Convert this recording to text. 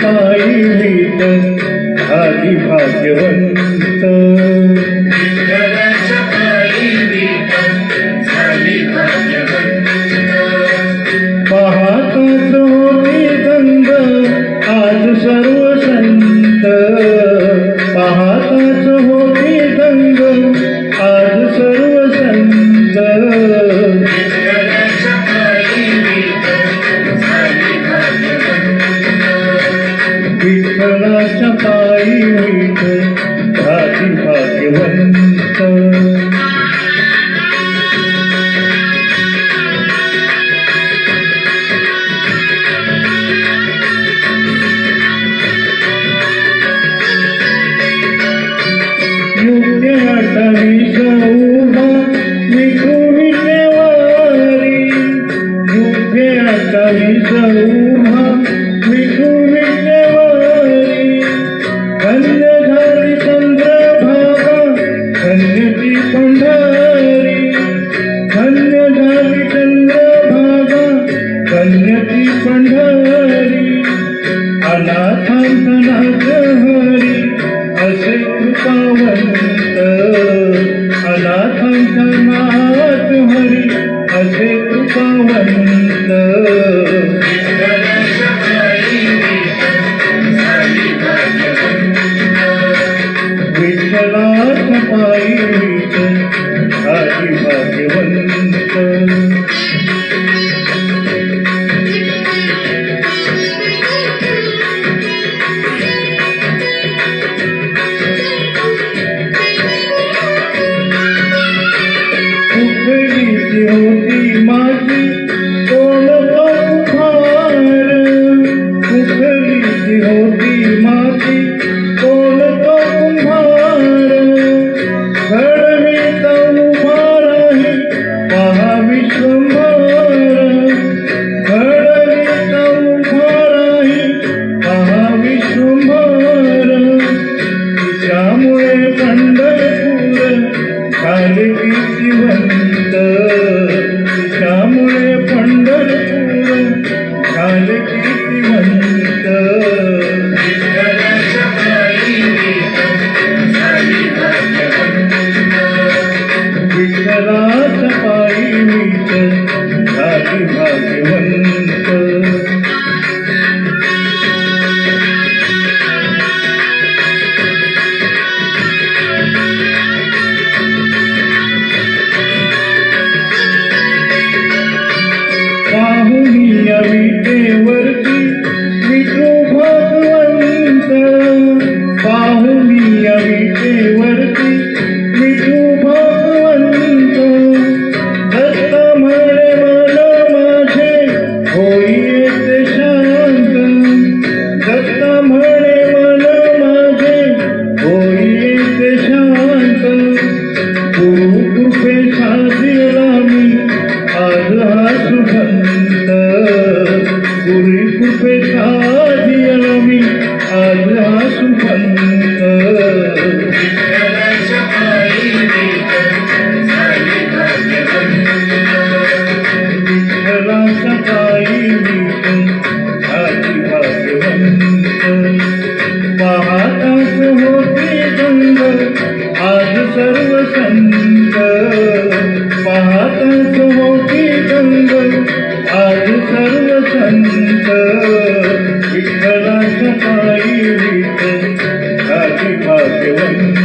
पायी मीत आधी भाग्यवंत विठ्ठलाच्या पायी मीत झाली भाग्यवंत पाहताच होती गंग आज सर्व संत पाहताच होती गंग आज सर्व संत विठ्ठलाच्या पायी मीत झाली भाग्यवंत विठ्ठलाच्या पायी मीत झाली भाग्यवंत युगे 28 उभा विठू विटेवारी युगे 28 उभा विठू विटेवारी धन्य झाली चंद्रभागा धन्य ती पंढरी धन्य झाली चंद्रभागा धन्य ती पंढरी अनाथांचा नाथ हरी असे कृपावंत अनाथांचा नाथ हरी असे कृपावंत विठ्ठलाच्या पायी मीत झाली भाग्यवंत विठ्ठलाच्या पायी मीत झाली भाग्यवंत कुठलीची होती माझी कोण तो कुंभार कुठलीची होती माझी कोण तो कुंभार घडवीत उभा राही पहा विश्वंभर घडवीत उभा राही पहा विश्वंभर तिच्यामुळे पंढरपूर झाले कीर्तिवंत तिच्यामुळे पंढरपूर झाले कीर्तिवंत विठ्ठलाच्या पायी मीत झाली भाग्यवंत विठ्ठलाच्या पायी मीत झाली भाग्यवंत पाहुनिया विटेवरती विठू भगवंत पाहुनिया विटेवरती विठू भगवंत दत्त म्हणे मन माझे होई येते शांत दत्त म्हणे मन माझे होई येते शांत गुरु कृपे साधिला मी आज हा सुगंध गुरु कृपे साधिला मी आज हा सुगंध विठ्ठलाच्या पायी मीत झाली भाग्यवंत विठ्ठलाच्या पायी मीत झाली भाग्यवंत पाहताच होती गंग आज सर्व संत पाहताच होती गंग आज सर्व संत विठ्ठलाच्या पायी मीत झाली भाग्यवंत